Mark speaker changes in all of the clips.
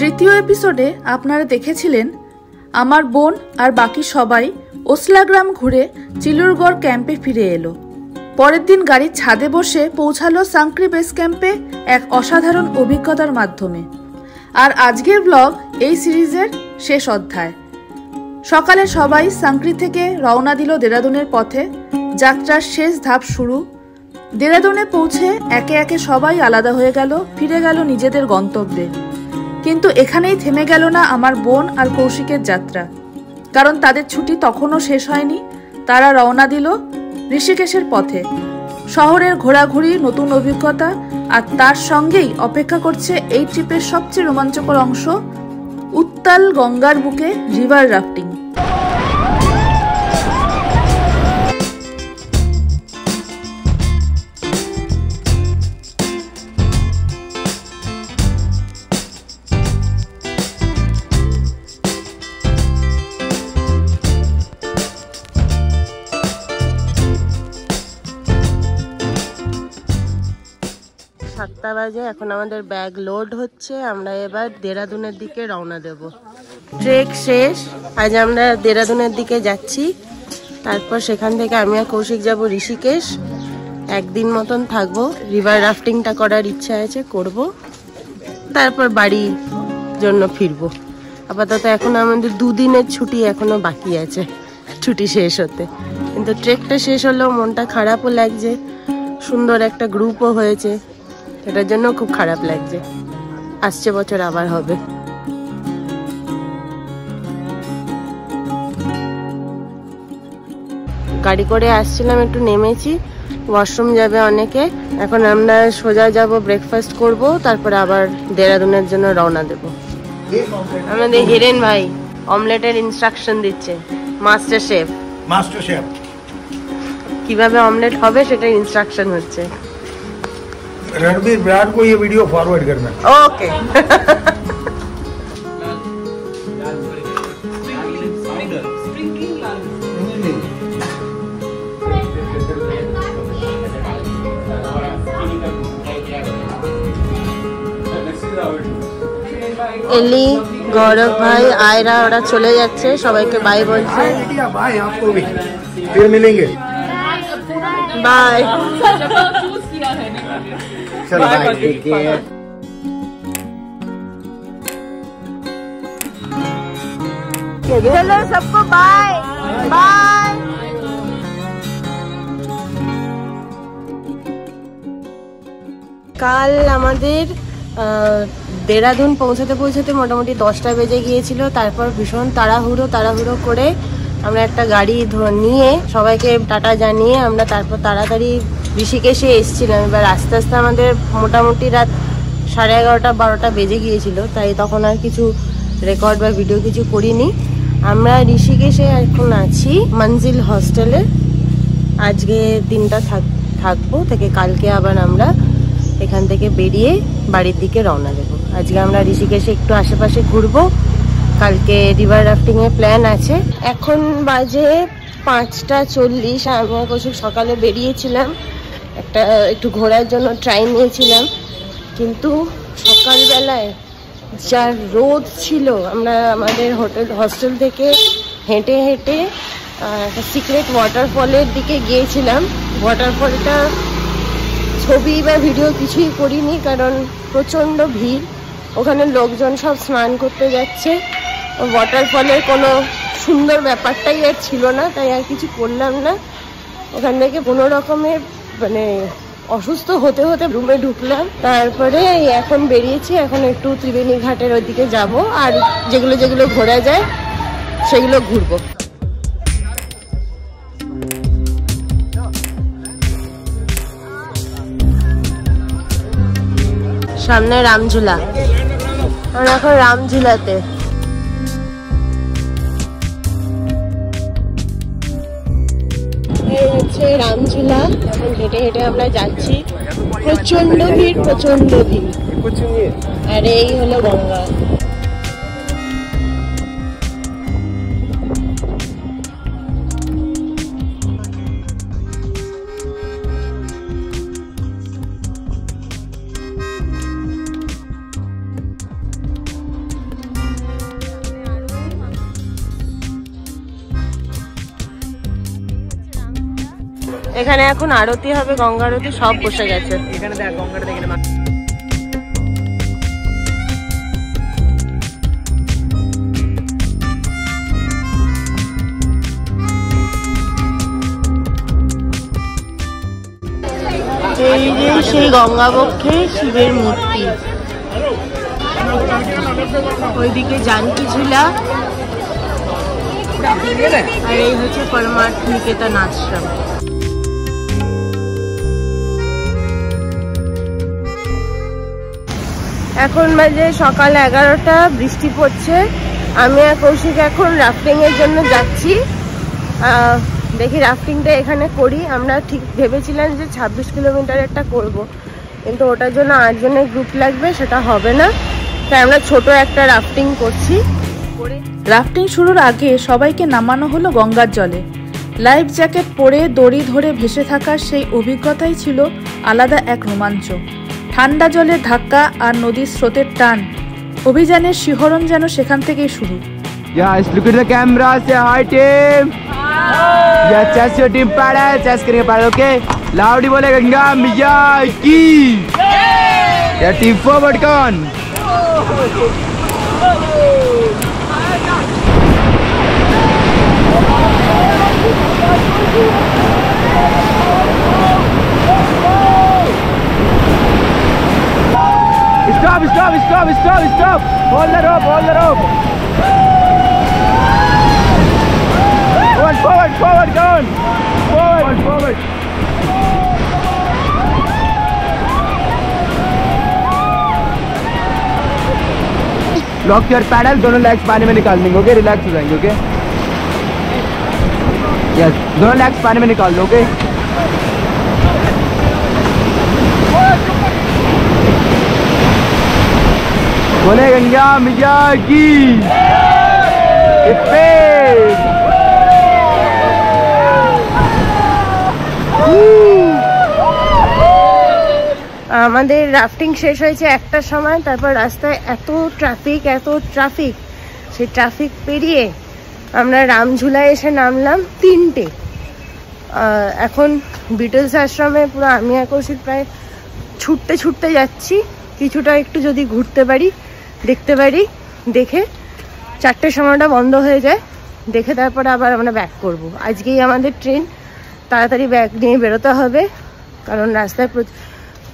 Speaker 1: তৃতীয় এপিসোডে আপনারা দেখেছিলেন আমার বোন আর বাকি সবাই ওসলা গ্রাম ঘুরে চিলুরগড় ক্যাম্পে ফিরে এলো। পরের দিন গাড়ির ছাদে বসে পৌঁছালো সাংক্রি বেস ক্যাম্পে এক অসাধারণ অভিজ্ঞতার মাধ্যমে। আর আজকের ব্লগ এই সিরিজের শেষ অধ্যায়। সকালে সবাই সাংক্রি থেকে রওনা দিল দেরাদুনের পথে। যাত্রার শেষ ধাপ শুরু। দেরাদুনে পৌঁছে একে একে সবাই আলাদা হয়ে গেল, ফিরে গেল নিজেদের গন্তব্যে। কিন্তু এখানেই থেমে গেল না আমার বোন আর কৌশিকের যাত্রা, কারণ তাদের ছুটি তখনও শেষ হয়নি। তারা রওনা দিল ঋষিকেশের পথে। শহরের ঘোরাঘুরি, নতুন অভিজ্ঞতা, আর তার সঙ্গেই অপেক্ষা করছে এই ট্রিপের সবচেয়ে রোমাঞ্চকর অংশ, উত্তাল গঙ্গার বুকে রিভার রাফটিং।
Speaker 2: সাতটা বাজে, এখন আমাদের ব্যাগ লোড হচ্ছে। আমরা এবার দেরাদুনের দিকে রওনা দেব। ট্রেক শেষ, আজ আমরা দেরাদুনের দিকে যাচ্ছি। তারপর সেখান থেকে আমি আর কৌশিক যাব ঋষিকেশ। একদিন মতন থাকবো, রিভার রাফটিংটা করার ইচ্ছা আছে, করব। তারপর বাড়ির জন্য ফিরবো। আপাতত এখন আমাদের দুদিনের ছুটি এখনো বাকি আছে ছুটি শেষ হতে। কিন্তু ট্রেকটা শেষ হলেও মনটা খারাপও লাগছে। সুন্দর একটা গ্রুপও হয়েছে, এটার জন্য খুব খারাপ লাগছে। আসছে বছর আবার হবে। গাড়ি করে আসছিলাম, একটু নেমেছি, ওয়াশরুম যাবে অনেকে। এখন আমরা সোজা যাব, ব্রেকফাস্ট করব, তারপরে আবার দেরাদুনের জন্য রওনা দেব। আমাদের হিরেন ভাই অমলেটের ইনস্ট্রাকশন দিচ্ছে, মাস্টার শেফ। কিভাবে অমলেট হবে সেটা ইনস্ট্রাকশন হচ্ছে।
Speaker 3: रणबीर ब्रार को ये वीडियो फॉरवर्ड करना।
Speaker 2: ओके। এলি, গৌরব ভাই, আয়রা ওরা চলে যাচ্ছে, সবাইকে বাই বলছে।
Speaker 3: बाय, आपको भी फिर मिलेंगे।
Speaker 2: बाय।
Speaker 3: चलो बाय, टेक केयर।
Speaker 2: चलो सबको बाय बाय। কাল আমাদের দেরাদুন পৌঁছাতে পৌঁছাতে মোটামুটি 10টা বেজে গিয়েছিল। তারপর ভীষণ তাড়াহুড়ো করে আমরা একটা গাড়ি নিয়ে সবাইকে টাটা জানিয়ে আমরা তারপর তাড়াতাড়ি ঋষিকেশে এসেছিলাম। এবার আস্তে আস্তে আমাদের মোটামুটি রাত 11:30-12টা বেজে গিয়েছিল, তাই তখন আর কিছু রেকর্ড বা ভিডিও কিছু করিনি। আমরা ঋষিকেশে এখন আছি মঞ্জিল হস্টেলে। আজকে দিনটা থাকবো, থেকে কালকে আবার আমরা এখান থেকে বেরিয়ে বাড়ির দিকে রওনা দেবো। আজকে আমরা ঋষিকেশে একটু আশেপাশে ঘুরবো, কালকে রিভার রাফটিং এর প্ল্যান আছে। এখন বাজে 5:40। আমি কৌশিক সকালে বেরিয়েছিলাম, একটু ঘোরার জন্য ট্রাই নিয়েছিলাম, কিন্তু সকালবেলায় যা রোদ ছিল, আমরা আমাদের হস্টেল থেকে হেঁটে হেঁটে একটা সিক্রেট ওয়াটারফলের দিকে গিয়েছিলাম। ওয়াটারফলটা ছবি বা ভিডিও কিছুই করিনি, কারণ প্রচণ্ড ভিড়। ওখানে লোকজন সব স্নান করতে যাচ্ছে। ওয়াটারফলের কোনো সুন্দর ব্যাপারটাই আর ছিল না, তাই আর কিছু করলাম না। ওখান থেকে কোনো রকমের অসুস্থ হতে হতে রুমে ঢুকলাম। তারপরে এখন বেরিয়েছি, এখন একটু ত্রিবেণী ঘাটের ওইদিকে যাব, আর যেগুলো ঘোরা যায় সেগুলো ঘুরবো। সামনে রামঝুলা, আমরা এখন রামঝুলাতে। এই হচ্ছে রামঝুলা। এখন হেঁটে হেঁটে আমরা যাচ্ছি, প্রচন্ড ভিড়। আর এই হলো গঙ্গা। এখানে এখন আরতি হবে, গঙ্গা আরতি, সব বসে গেছে।
Speaker 4: এখানে দেখ গঙ্গাটা দেখে
Speaker 2: এই যে সেই গঙ্গাবক্ষে শিবের মূর্তি, ওইদিকে জানকী ঝুলা, আর এই হচ্ছে পরমার্থ নিকেতন আশ্রম। এখন বাজে সকাল 11টা, বৃষ্টি পড়ছে। আমি আর কৌশিক এখন রাফটিং এর জন্য যাচ্ছি। দেখি রাফটিংটা এখানে করি। আমরা ঠিক ভেবেছিলাম যে 26 কিলোমিটারেরটা করব, কিন্তু ওটার জন্য 8 জনের গ্রুপ লাগবে, সেটা হবে না। তাই আমরা ছোট একটা রাফটিং করছি।
Speaker 1: রাফটিং শুরুর আগে সবাইকে নামানো হলো গঙ্গার জলে। লাইফ জ্যাকেট পরে দড়ি ধরে ভেসে থাকার সেই অভিজ্ঞতাই ছিল আলাদা এক রোমাঞ্চ। ঠান্ডা জলের ধাক্কা আর নদীর স্রোতের টান, অভিযানের শিহরণ যেন সেখান থেকেই শুরু।
Speaker 5: Yes, look at the camera. Say hi, team. Yeah, chest your team paddle. Chest करेंगे paddle, okay? Loudly बोले गंगा मैया की. Yeah, team forward come on. Stop, stop, stop, stop, stop. Hold the rope, hold the rope. Forward, forward, go on. Forward, forward. Lock your paddle, दोनों legs पानी में निकाल देंगे, okay? Relax हो जाएंगे, ओके? यस, दोनों legs पानी में निकाल दो, ओके? बोले गंगा मैया की।
Speaker 2: আমাদের রাফটিং শেষ হয়েছে 1টার সময়। তারপর রাস্তায় এত ট্রাফিক, সেই ট্রাফিক পেরিয়ে আমরা রামঝুলায় এসে নামলাম 3টে। এখন বিটলস আশ্রমে পুরো আমি আর কৌশিক প্রায় ছুটতে যাচ্ছি। কিছুটা একটু যদি ঘুরতে পারি, দেখতে পারি, দেখে 4টের সময়টা বন্ধ হয়ে যায়, দেখে তারপরে আবার আমরা ব্যাক করব। আজকেই আমাদের ট্রেন, তাড়াতাড়ি ব্যাগ নিয়ে বেরোতে হবে, কারণ রাস্তায়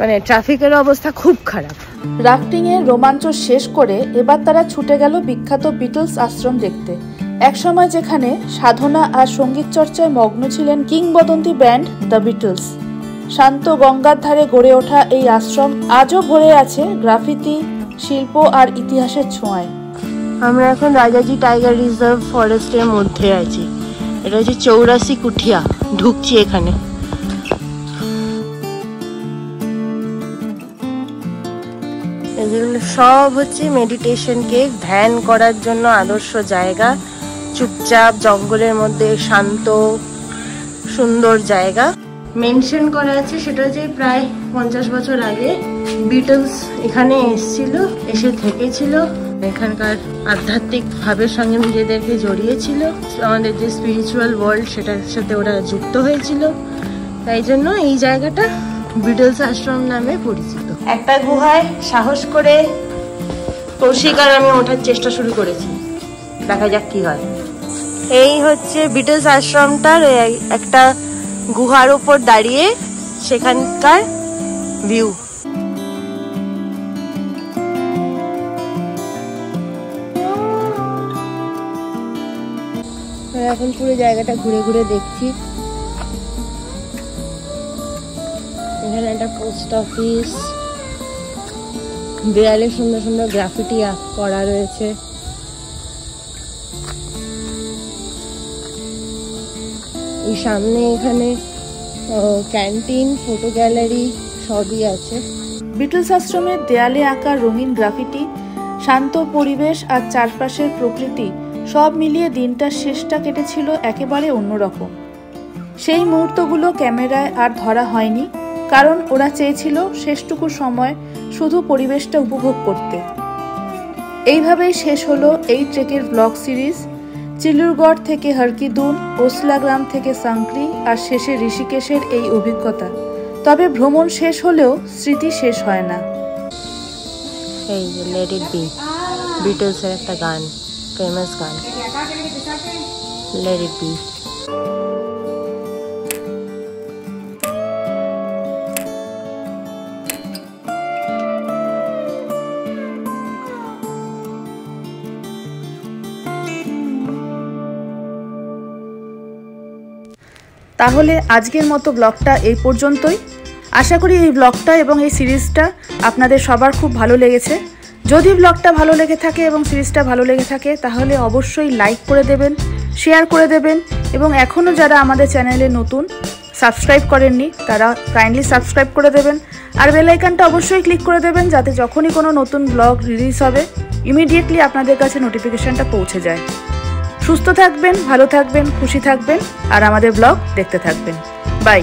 Speaker 2: মানে ট্রাফিকের অবস্থা খুব খারাপ।
Speaker 1: রাফটিং এর রোমাঞ্চ শেষ করে এবার তারা ছুটে গেল বিখ্যাত বিটলস আশ্রম দেখতে। একসময় যেখানে সাধনা আর সঙ্গীত চর্চায় মগ্ন ছিলেন কিংবদন্তি ব্যান্ড দ্য বিটলস। শান্ত গঙ্গার ধারে গড়ে ওঠা এই আশ্রম আজও ভরে আছে গ্রাফিতি, শিল্প আর ইতিহাসের ছোঁয়ায়।
Speaker 2: আমরা এখন রাজাজি টাইগার রিজার্ভ ফরেস্টের মধ্যে আছি। এটা হচ্ছে 84 কুঠিয়া। ঢুকছি এখানে। এগুলো সব হচ্ছে মেডিটেশন কেভ, ধ্যান করার জন্য আদর্শ জায়গা। চুপচাপ জঙ্গলের মধ্যে শান্ত সুন্দর জায়গা। মেনশন করা আছে সেটা হচ্ছে প্রায় 50 বছর আগে বিটলস এখানে এসে থেকেছিল। এখানকার আধ্যাত্মিক ভাবের সঙ্গে নিজেদেরকে জড়িয়েছিল, আমাদের যে স্পিরিচুয়াল ওয়ার্ল্ড সেটার সাথে ওরা যুক্ত হয়েছিল। তাই জন্য এই জায়গাটা বিটলস আশ্রম নামে পরিচিত। একটা গুহায় সাহস করে কৌশিক আর আমি ওঠার চেষ্টা শুরু করেছি, দেখা যাক কি হয়। এই হচ্ছে বিটলস আশ্রমটার একটা গুহার উপর দাঁড়িয়ে সেখানকার ভিউ। এখন পুরো জায়গাটা ঘুরে ঘুরে দেখছি। এখানে একটা পোস্ট অফিস, দেয়ালে সুন্দর সুন্দর গ্রাফিটি করা রয়েছে। এই সামনে এখানে ক্যান্টিন, ফটো গ্যালারি সবই আছে।
Speaker 1: বিটলস আশ্রমের দেয়ালে আঁকা রঙিন গ্রাফিটি, শান্ত পরিবেশ আর চারপাশের প্রকৃতি সব মিলিয়ে দিনটার শেষটা কেটেছিল একেবারে অন্যরকম। সেই মুহূর্তগুলো ক্যামেরায় আর ধরা হয়নি, কারণ ওরা চেয়েছিল শেষটুকু সময় শুধু পরিবেশটা উপভোগ করতে। এইভাবেই শেষ হলো এই ট্রেকের ব্লগ সিরিজ। চিলুরগড় থেকে হরকিদুন, ওসলা গ্রাম থেকে সাংক্রি আর শেষে ঋষিকেশের এই অভিজ্ঞতা। তবে ভ্রমণ শেষ হলেও স্মৃতি শেষ হয় না।
Speaker 2: এই যে লেট ইট বি, বিটলসের একটা গান, ফেমাস গান, লেট ইট বি।
Speaker 1: তাহলে আজকের মতো ব্লগটা এই পর্যন্তই। আশা করি এই ব্লগটা এবং এই সিরিজটা আপনাদের সবার খুব ভালো লেগেছে। যদি ব্লগটা ভালো লেগে থাকে এবং সিরিজটা ভালো লেগে থাকে তাহলে অবশ্যই লাইক করে দেবেন, শেয়ার করে দেবেন এবং এখনও যারা আমাদের চ্যানেলে নতুন সাবস্ক্রাইব করেননি তারা কাইন্ডলি সাবস্ক্রাইব করে দেবেন আর বেল আইকনটা অবশ্যই ক্লিক করে দেবেন যাতে যখনই কোনো নতুন ব্লগ রিলিজ হবে ইমিডিয়েটলি আপনাদের কাছে নোটিফিকেশনটা পৌঁছে যায়। সুস্থ থাকবেন, ভালো থাকবেন, খুশি থাকবেন আর আমাদের ব্লগ দেখতে থাকবেন। বাই।